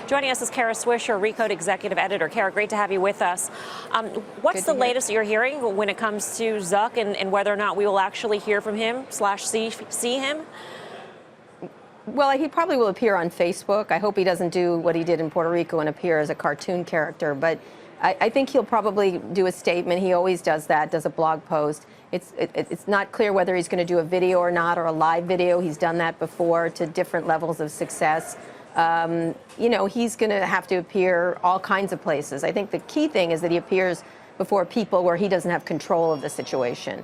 Joining us is Kara Swisher, Recode Executive Editor. Kara, great to have you with us. What's the latest you're hearing when it comes to Zuck and whether or not we will actually hear from him / see him? Well, he probably will appear on Facebook. I hope he doesn't do what he did in Puerto Rico and appear as a cartoon character. But I think he'll probably do a statement. He always does that, does a blog post. It's not clear whether he's going to do a video or not, or a live video. He's done that before to different levels of success. You know, he's going to have to appear all kinds of places. I think the key thing is that he appears before people where he doesn't have control of the situation.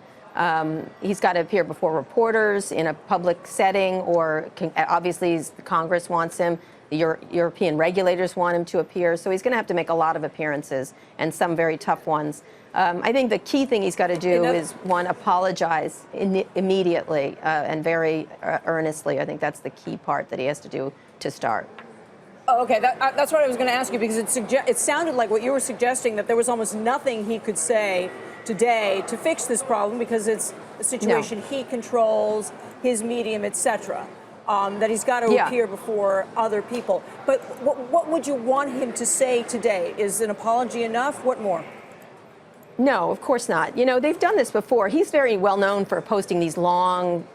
He's got to appear before reporters in a public setting, or obviously Congress wants him. The European regulators want him to appear. So he's going to have to make a lot of appearances, and some very tough ones. I think the key thing he's got to do is, one, apologize immediately and very earnestly. I think that's the key part that he has to do to start. Oh, okay, that's what I was going to ask you, because it sounded like what you were suggesting, that there was almost nothing he could say today to fix this problem, because it's a situation he controls, his medium, etc. That he's got to appear before other people. But what would you want him to say today? Is an apology enough? What more? No, of course not. You know, they've done this before. He's very well known for posting these long,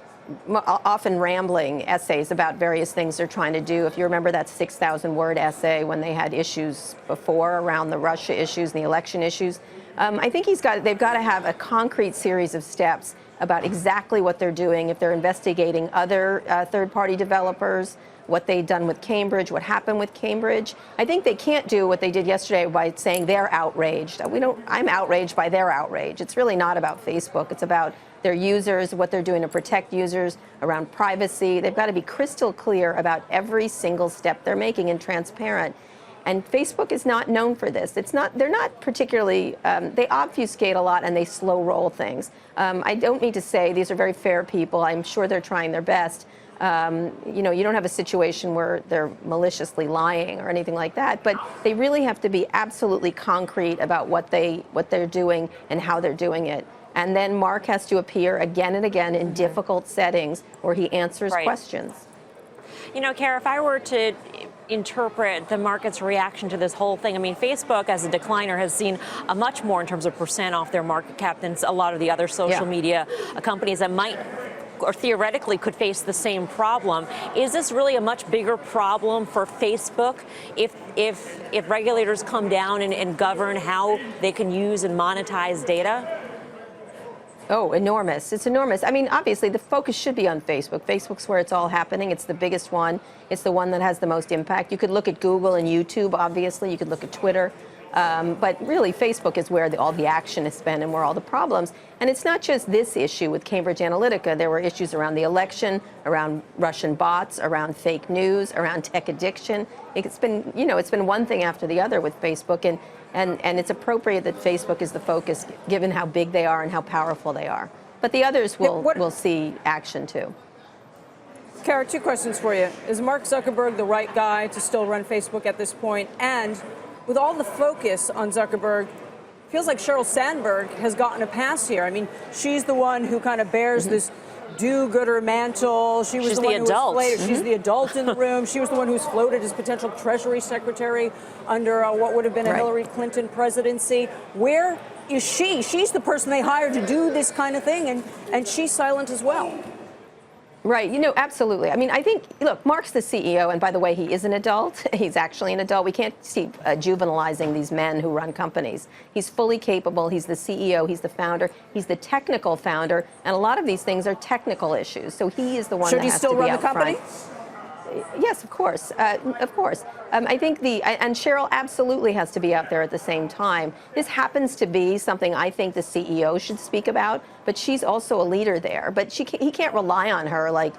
often rambling essays about various things they're trying to do. If you remember that 6,000-word essay when they had issues before around the Russia issues and the election issues, I think they've got to have a concrete series of steps about exactly what they're doing, if they're investigating other third-party developers, what they've done with Cambridge, what happened with Cambridge. I think they can't do what they did yesterday by saying they're outraged. I'm outraged by their outrage. It's really not about Facebook. It's about their users, what they're doing to protect users, around privacy. They've got to be crystal clear about every single step they're making and transparent. And Facebook is not known for this. They're not particularly, they obfuscate a lot and they slow roll things. I don't mean to say these are very fair people. I'm sure they're trying their best. You know, you don't have a situation where they're maliciously lying or anything like that, but they really have to be absolutely concrete about what they're doing and how they're doing it. And then Mark has to appear again and again in difficult settings where he answers questions. You know, Kara, if I were to interpret the market's reaction to this whole thing, I mean, Facebook as a decliner has seen a much more in terms of percent off their market cap than a lot of the other social media companies that might or theoretically could face the same problem. Is this really a much bigger problem for Facebook if regulators come down and govern how they can use and monetize data? Oh, enormous. It's enormous. I mean, obviously, the focus should be on Facebook. Facebook's where it's all happening. It's the biggest one. It's the one that has the most impact. You could look at Google and YouTube, obviously. You could look at Twitter. But really, Facebook is where all the action is spent and where all the problems. And it's not just this issue with Cambridge Analytica. There were issues around the election, around Russian bots, around fake news, around tech addiction. It's been, you know, it's been one thing after the other with Facebook. And it's appropriate that Facebook is the focus, given how big they are and how powerful they are. But the others will see action, too. Kara, two questions for you. Is Mark Zuckerberg the right guy to still run Facebook at this point? And with all the focus on Zuckerberg, feels like Sheryl Sandberg has gotten a pass here. I mean, she's the one who kind of bears this do-gooder mantle. She's the one who was floated. She's the adult in the room. She was the one who was floated as potential Treasury Secretary under what would have been a Hillary Clinton presidency. Where is she? She's the person they hired to do this kind of thing, and she's silent as well. Right. You know, absolutely. I mean, I think, look, Mark's the CEO, and by the way, he is an adult. He's actually an adult. We can't keep juvenilizing these men who run companies. He's fully capable. He's the CEO. He's the founder. He's the technical founder, and a lot of these things are technical issues. So he is the one that has to be out front. Should he still run the company? Yes, of course. Of course. I think and Sheryl absolutely has to be out there at the same time. This happens to be something I think the CEO should speak about, but she's also a leader there. But he can't rely on her like,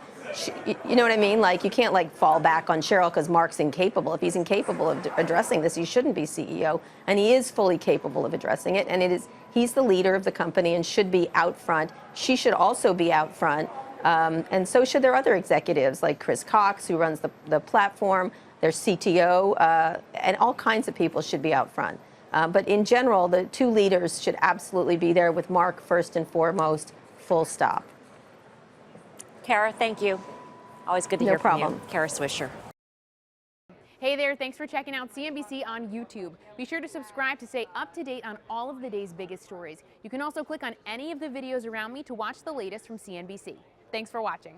you know what I mean? Like, you can't like fall back on Sheryl because Mark's incapable. If he's incapable of addressing this, he shouldn't be CEO. And he is fully capable of addressing it. And he's the leader of the company and should be out front. She should also be out front. And so should their other executives, like Chris Cox, who runs the platform, their CTO, and all kinds of people should be out front. But in general, the two leaders should absolutely be there, with Mark first and foremost, full stop. Kara, thank you. Always good to hear from you. Kara Swisher. Hey there, thanks for checking out CNBC on YouTube. Be sure to subscribe to stay up to date on all of the day's biggest stories. You can also click on any of the videos around me to watch the latest from CNBC. Thanks for watching.